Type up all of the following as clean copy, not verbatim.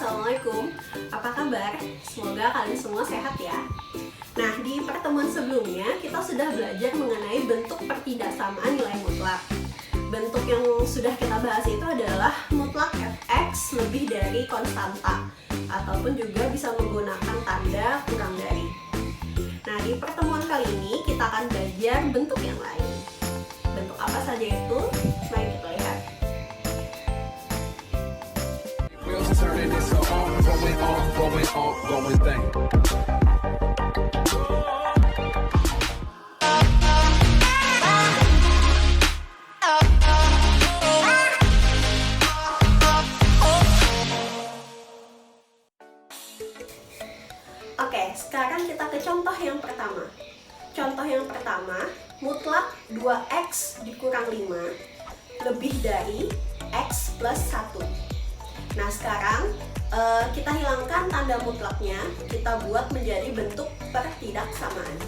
assalamualaikum. Apa kabar? Semoga kalian semua sehat ya. Nah, di pertemuan sebelumnya kita sudah belajar mengenai bentuk pertidaksamaan nilai mutlak. Bentuk yang sudah kita bahas itu adalah mutlak fx lebih dari konstanta, ataupun juga bisa menggunakan tanda kurang dari. Nah, di pertemuan kali ini kita akan belajar bentuk yang lain. Bentuk apa saja itu? Mari kita lihat. Turning it so going thing. Oke, sekarang kita ke contoh yang pertama. Contoh yang pertama, mutlak 2x dikurang 5 lebih dari x plus 1. Nah, sekarang kita hilangkan tanda mutlaknya, kita buat menjadi bentuk pertidaksamaan.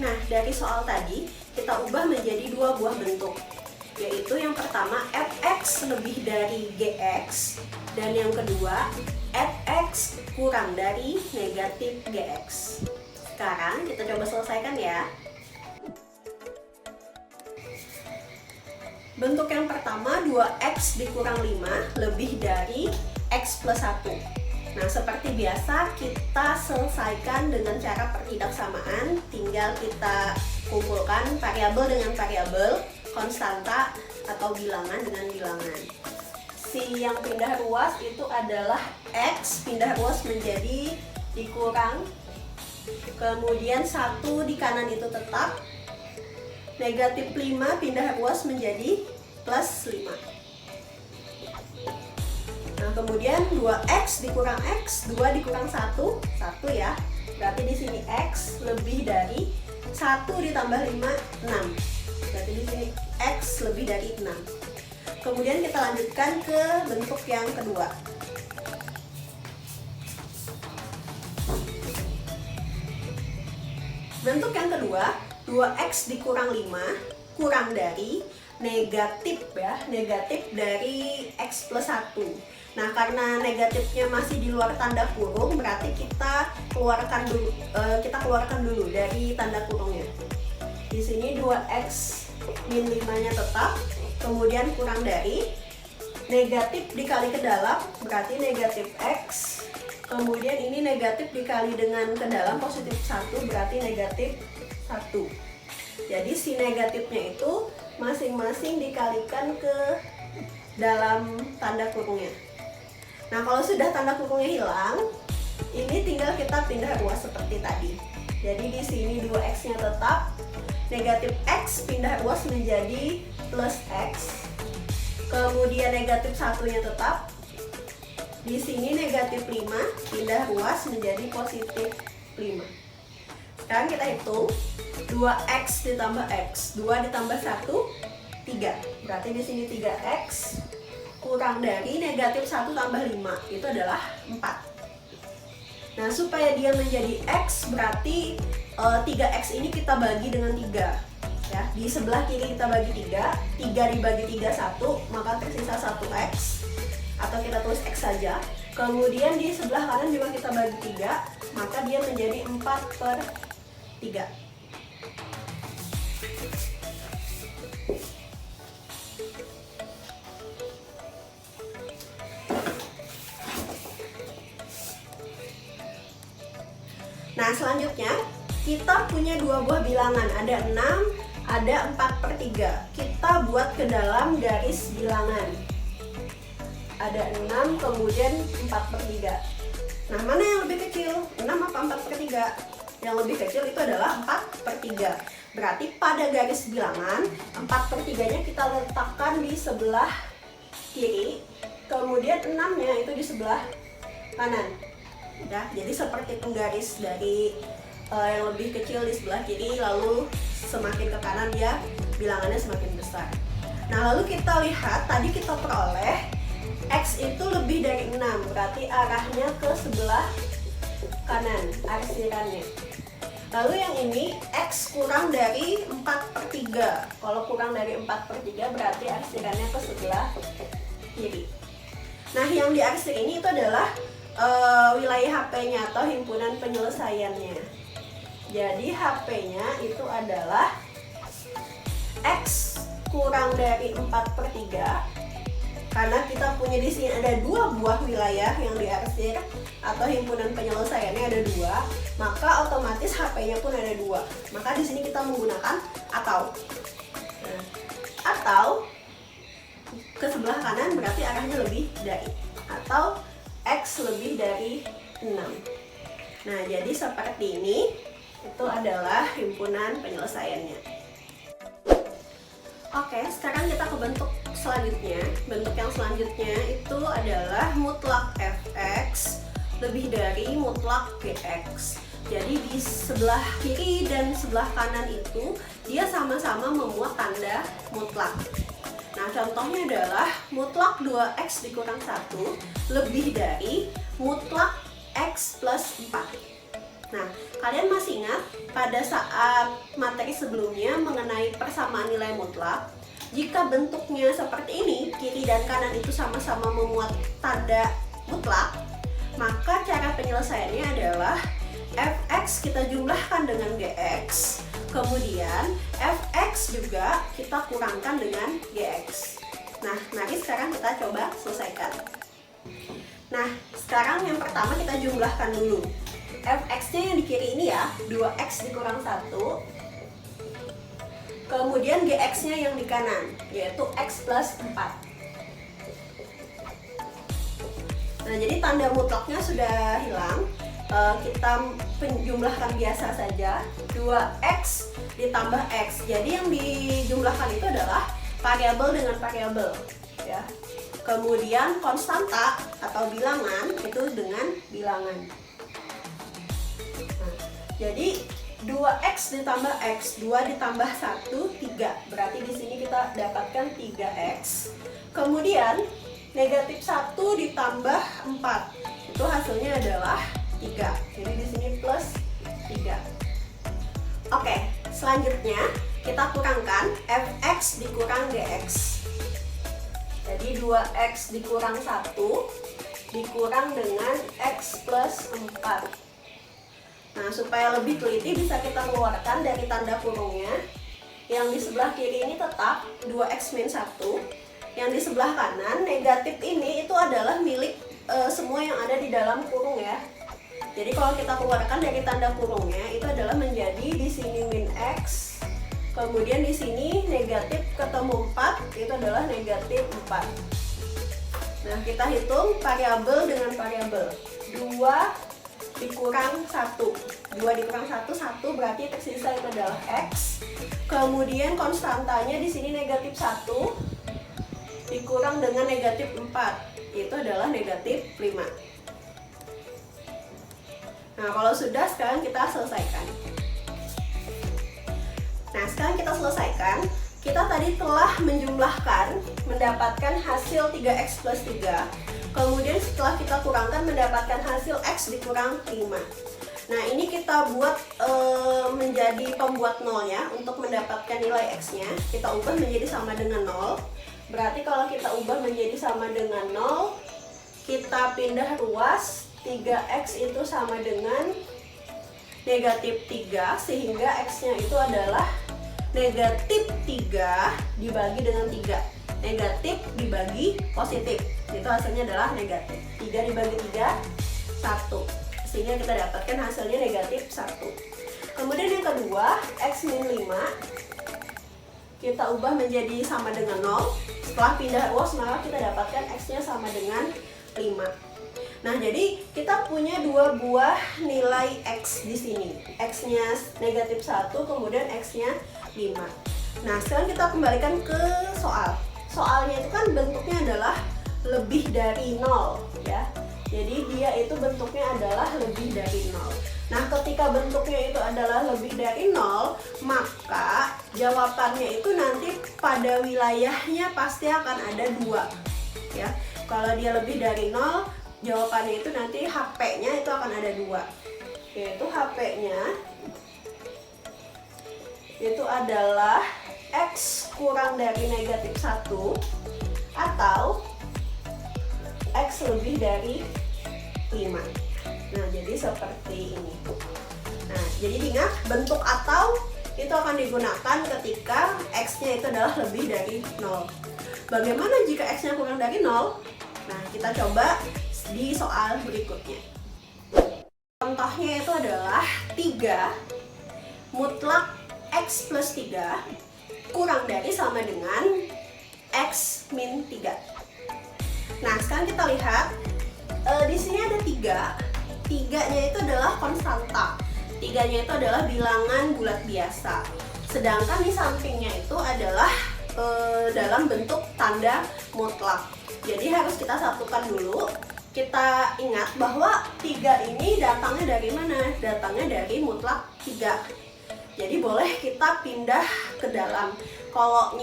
Nah, dari soal tadi, kita ubah menjadi dua buah bentuk, yaitu yang pertama fx lebih dari gx, dan yang kedua fx kurang dari negatif gx. Sekarang kita coba selesaikan ya. Bentuk yang pertama 2x dikurang 5 lebih dari x plus 1. Nah, seperti biasa kita selesaikan dengan cara pertidaksamaan. Tinggal kita kumpulkan variabel dengan variabel, konstanta atau bilangan dengan bilangan. Si yang pindah ruas itu adalah x, pindah ruas menjadi dikurang, kemudian 1 di kanan itu tetap, negatif 5 pindah ruas menjadi plus 5. Nah, kemudian 2x dikurang x, 2 dikurang 1, 1 ya. Berarti di sini x lebih dari 1 ditambah 5, 6. Berarti di sini x lebih dari 6. Kemudian kita lanjutkan ke bentuk yang kedua. Bentuk yang kedua, 2x dikurang 5 kurang dari negatif ya, negatif dari x plus 1. Nah, karena negatifnya masih di luar tanda kurung, berarti kita keluarkan dulu dari tanda kurungnya. Di sini 2x min 5-nya tetap, kemudian kurang dari negatif dikali ke dalam berarti negatif x, kemudian ini negatif dikali dengan ke dalam positif 1 berarti negatif 1. Jadi si negatifnya itu masing-masing dikalikan ke dalam tanda kurungnya. Nah, kalau sudah tanda kurungnya hilang, ini tinggal kita pindah ruas seperti tadi. Jadi di sini 2x-nya tetap, negatif x pindah ruas menjadi plus x, kemudian negatif 1-nya tetap. Di sini negatif 5 pindah ruas menjadi positif 5. Sekarang kita hitung 2x ditambah x, 2 ditambah 1, 3. Berarti di sini 3x kurang dari negatif 1 tambah 5, itu adalah 4. Nah, supaya dia menjadi x, berarti 3x ini kita bagi dengan 3. Ya, di sebelah kiri kita bagi 3, 3 dibagi 3, 1, maka tersisa 1x. Atau kita tulis x saja. Kemudian di sebelah kanan juga kita bagi 3, maka dia menjadi 4/3. Nah, selanjutnya kita punya dua buah bilangan, ada 6, ada 4/3. Kita buat ke dalam garis bilangan. Ada 6, kemudian 4/3. Nah, mana yang lebih kecil? 6 apa 4/3? Yang lebih kecil itu adalah 4/3. Berarti pada garis bilangan 4/3-nya kita letakkan di sebelah kiri, kemudian 6-nya itu di sebelah kanan. Ya, jadi seperti penggaris dari yang lebih kecil di sebelah kiri, lalu semakin ke kanan dia bilangannya semakin besar. Nah, lalu kita lihat tadi kita peroleh x itu lebih dari 6, berarti arahnya ke sebelah kanan, arsirannya. Lalu yang ini x kurang dari 4/3. Kalau kurang dari 4/3 berarti arsirannya ke sebelah kiri. Nah, yang diarsir ini itu adalah wilayah HP-nya atau himpunan penyelesaiannya. Jadi HP-nya itu adalah X kurang dari 4/3. Karena kita punya di sini ada 2 buah wilayah yang diarsir atau himpunan penyelesaiannya ada 2, maka otomatis HP-nya pun ada 2. Maka di sini kita menggunakan atau. Nah, atau ke sebelah kanan berarti arahnya lebih dari, atau X lebih dari 6. Nah, jadi seperti ini itu adalah himpunan penyelesaiannya. Oke, sekarang kita ke bentuk selanjutnya. Bentuk yang selanjutnya itu adalah mutlak Fx lebih dari mutlak Gx. Jadi di sebelah kiri dan sebelah kanan itu dia sama-sama memuat tanda mutlak. Nah, contohnya adalah mutlak 2x dikurang 1 lebih dari mutlak x plus 4. Nah, kalian masih ingat pada saat materi sebelumnya mengenai persamaan nilai mutlak? Jika bentuknya seperti ini, kiri dan kanan itu sama-sama memuat tanda mutlak, maka cara penyelesaiannya adalah fx kita jumlahkan dengan gx, kemudian fx juga kita kurangkan dengan gx. Nah, mari sekarang kita coba selesaikan. Nah, sekarang yang pertama kita jumlahkan dulu. Fx-nya yang di kiri ini ya, 2x dikurang 1. Kemudian gx-nya yang di kanan, yaitu x plus 4. Nah, jadi tanda mutlaknya sudah hilang. Kita penjumlahkan biasa saja, 2x ditambah x. Jadi yang dijumlahkan itu adalah variabel dengan variabel, ya. Kemudian konstanta atau bilangan itu dengan bilangan. Nah, jadi 2x ditambah x, 2 ditambah 1, 3. Berarti di sini kita dapatkan 3x. Kemudian negatif 1 ditambah 4. Itu hasilnya adalah 3. Jadi di sini plus 3. Oke, selanjutnya kita kurangkan fx dikurang gx. Jadi 2x dikurang 1 dikurang dengan x plus 4. Nah, supaya lebih teliti bisa kita keluarkan dari tanda kurungnya. Yang di sebelah kiri ini tetap 2x min 1. Yang di sebelah kanan negatif ini itu adalah milik semua yang ada di dalam kurung ya. Jadi kalau kita keluarkan dari tanda kurungnya itu adalah menjadi di sini min x. Kemudian di sini negatif ketemu 4 itu adalah negatif 4. Nah, kita hitung variabel dengan variabel. 2 dikurang 1. 2 dikurang 1, 1 berarti tersisa itu adalah x. Kemudian konstantanya di sini negatif 1 dikurang dengan negatif 4. Itu adalah negatif 5. Nah, kalau sudah sekarang kita selesaikan. Nah, sekarang kita selesaikan. Kita tadi telah menjumlahkan, mendapatkan hasil 3x plus 3. Kemudian setelah kita kurangkan mendapatkan hasil x dikurang 5. Nah, ini kita buat menjadi pembuat 0 ya. Untuk mendapatkan nilai x-nya, kita ubah menjadi sama dengan 0. Berarti kalau kita ubah menjadi sama dengan 0, kita pindah ruas, 3x itu sama dengan negatif 3, sehingga x-nya itu adalah negatif 3 dibagi dengan 3. Negatif dibagi positif, itu hasilnya adalah negatif. 3 dibagi 3, 1. Sehingga kita dapatkan hasilnya negatif 1. Kemudian yang kedua, x min 5 kita ubah menjadi sama dengan 0. Setelah pindah ruas maka kita dapatkan x-nya sama dengan 5. Nah, jadi kita punya 2 buah nilai x di sini. X-nya negatif 1, kemudian x-nya 5. Nah, sekarang kita kembalikan ke soal. Soalnya itu kan bentuknya adalah lebih dari 0 ya. Jadi dia itu bentuknya adalah lebih dari 0. Nah, ketika bentuknya itu adalah lebih dari 0, maka jawabannya itu nanti pada wilayahnya pasti akan ada 2 ya. Kalau dia lebih dari 0, jawabannya itu nanti HP-nya itu akan ada 2. Yaitu HP-nya itu adalah x kurang dari negatif 1 atau X lebih dari 5. Nah, jadi seperti ini. Nah, jadi ingat bentuk atau itu akan digunakan ketika X-nya itu adalah lebih dari 0. Bagaimana jika X-nya kurang dari 0? Nah, kita coba di soal berikutnya. Contohnya itu adalah 3 mutlak X plus 3 kurang dari sama dengan X min 3. Nah, sekarang kita lihat di sini ada 3. 3-nya itu adalah konstanta. 3-nya itu adalah bilangan bulat biasa. Sedangkan di sampingnya itu adalah dalam bentuk tanda mutlak. Jadi harus kita satukan dulu. Kita ingat bahwa 3 ini datangnya dari mana? Datangnya dari mutlak 3. Jadi boleh kita pindah ke dalam. Kalau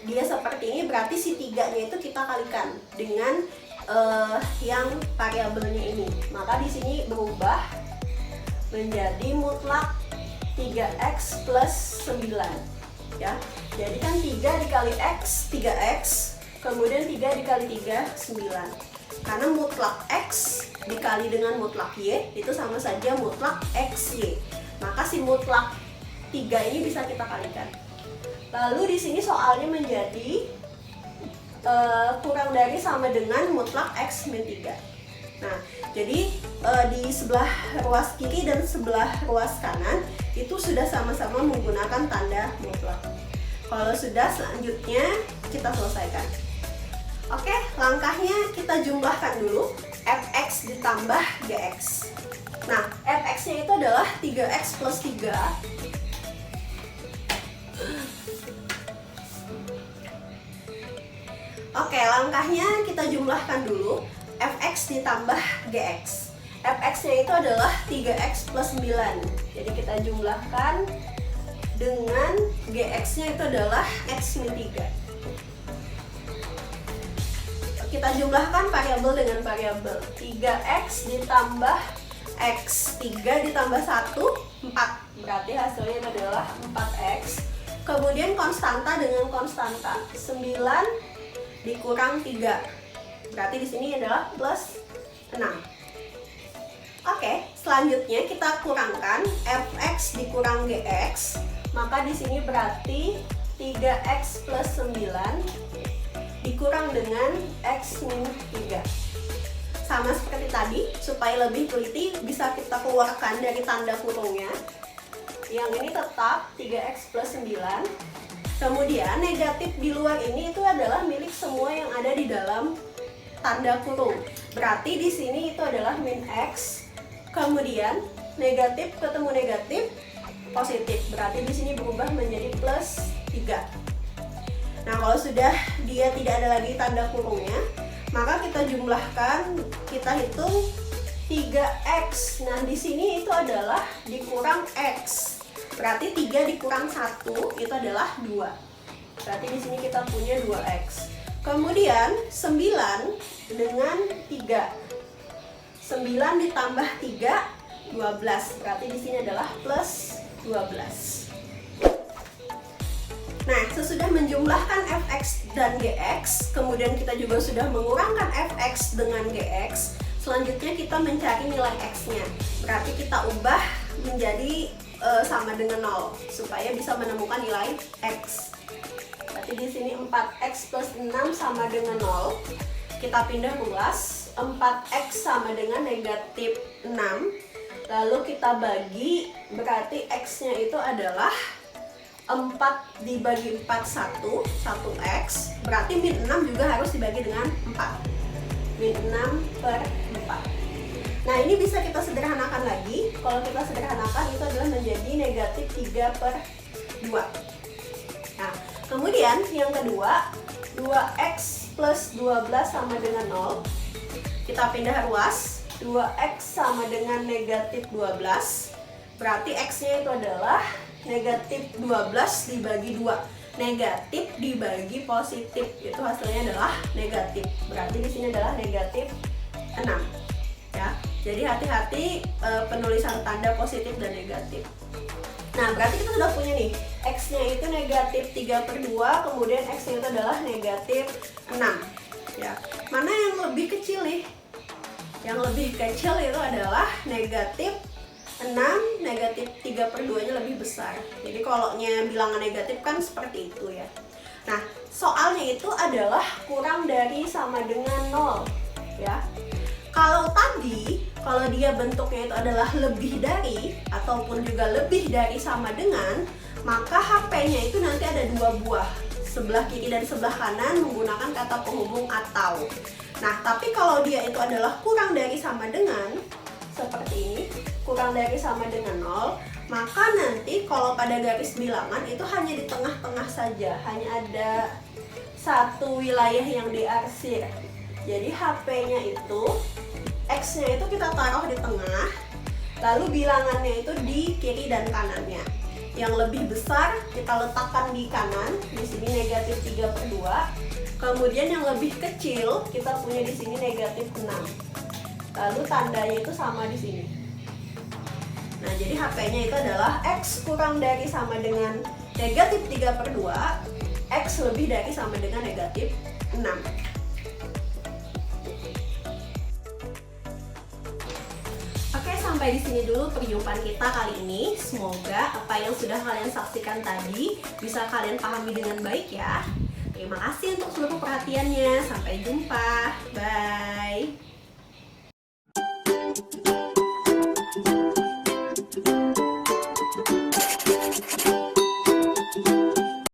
dia seperti ini berarti si 3-nya itu kita kalikan dengan yang variabelnya ini. Maka di sini berubah menjadi mutlak 3x plus 9 ya. Jadi kan 3 dikali x 3x, kemudian 3 dikali 3 9. Karena mutlak x dikali dengan mutlak y itu sama saja mutlak xy. Maka si mutlak 3 ini bisa kita kalikan. Lalu di sini soalnya menjadi kurang dari sama dengan mutlak x min 3. Nah, jadi di sebelah ruas kiri dan sebelah ruas kanan itu sudah sama-sama menggunakan tanda mutlak. Kalau sudah, selanjutnya kita selesaikan. Oke, langkahnya kita jumlahkan dulu fx ditambah gx. Nah, fx-nya itu adalah 3x plus 3 Oke, langkahnya kita jumlahkan dulu fx ditambah gx. Fx-nya itu adalah 3x plus 9. Jadi kita jumlahkan dengan gx-nya itu adalah x min 3. Kita jumlahkan variabel dengan variabel. 3x ditambah x. 3 ditambah 1, 4. Berarti hasilnya itu adalah 4x. Kemudian konstanta dengan konstanta. 9 dikurang 3. Berarti di sini adalah plus 6. Oke, selanjutnya kita kurangkan fx dikurang gx. Maka di sini berarti 3x plus 9 dikurang dengan x min 3. Sama seperti tadi, supaya lebih teliti bisa kita keluarkan dari tanda kurungnya. Yang ini tetap 3x plus 9. Kemudian negatif di luar ini itu adalah milik semua yang ada di dalam tanda kurung. Berarti di sini itu adalah min x. Kemudian negatif ketemu negatif positif. Berarti di sini berubah menjadi plus 3. Nah, kalau sudah dia tidak ada lagi tanda kurungnya, maka kita jumlahkan, kita hitung 3x. Nah, di sini itu adalah dikurang x. Berarti 3 dikurang 1 itu adalah 2. Berarti di sini kita punya 2x. Kemudian 9 dengan 3. 9 ditambah 3 12. Berarti di sini adalah plus 12. Nah, sesudah menjumlahkan fx dan gx, kemudian kita juga sudah mengurangkan fx dengan gx, selanjutnya kita mencari nilai x-nya. Berarti kita ubah menjadi sama dengan 0 supaya bisa menemukan nilai x. Berarti di sini 4x plus 6 sama dengan 0. Kita pindah ruas, 4x sama dengan negatif 6. Lalu kita bagi, berarti x-nya itu adalah 4 dibagi 4 1x. Berarti min 6 juga harus dibagi dengan 4. Min 6 per 4. Nah, ini bisa kita sederhanakan lagi. Kalau kita sederhanakan itu adalah menjadi negatif 3 per 2. Nah, kemudian yang kedua, 2x plus 12 sama dengan 0. Kita pindah ruas, 2x sama dengan negatif 12. Berarti x-nya itu adalah negatif 12 dibagi 2. Negatif dibagi positif, itu hasilnya adalah negatif. Berarti di sini adalah negatif 6. Ya. Jadi hati-hati penulisan tanda positif dan negatif. Nah, berarti kita sudah punya nih, x-nya itu negatif 3 per 2, kemudian x-nya itu adalah negatif 6. Ya. Mana yang lebih kecil nih? Yang lebih kecil itu adalah negatif 6, negatif 3/2 nya lebih besar. Jadi kalau bilangan negatif kan seperti itu ya. Nah, soalnya itu adalah kurang dari sama dengan 0 ya. Kalau dia bentuknya itu adalah lebih dari ataupun juga lebih dari sama dengan, maka HP-nya itu nanti ada 2 buah, sebelah kiri dan sebelah kanan menggunakan kata penghubung atau. Nah, tapi kalau dia itu adalah kurang dari sama dengan, seperti ini, kurang dari sama dengan 0, maka nanti kalau pada garis bilangan itu hanya di tengah-tengah saja, hanya ada satu wilayah yang diarsir. Jadi HP-nya itu, X-nya itu kita taruh di tengah, lalu bilangannya itu di kiri dan kanannya. Yang lebih besar kita letakkan di kanan, di sini negatif 3/2. Kemudian yang lebih kecil kita punya di sini negatif 6. Lalu tandanya itu sama di sini. Nah, jadi HP-nya itu adalah X kurang dari sama dengan negatif 3/2, X lebih dari sama dengan negatif 6. Oke, sampai di sini dulu perjumpaan kita kali ini. Semoga apa yang sudah kalian saksikan tadi bisa kalian pahami dengan baik ya. Terima kasih untuk seluruh perhatiannya. Sampai jumpa. Bye.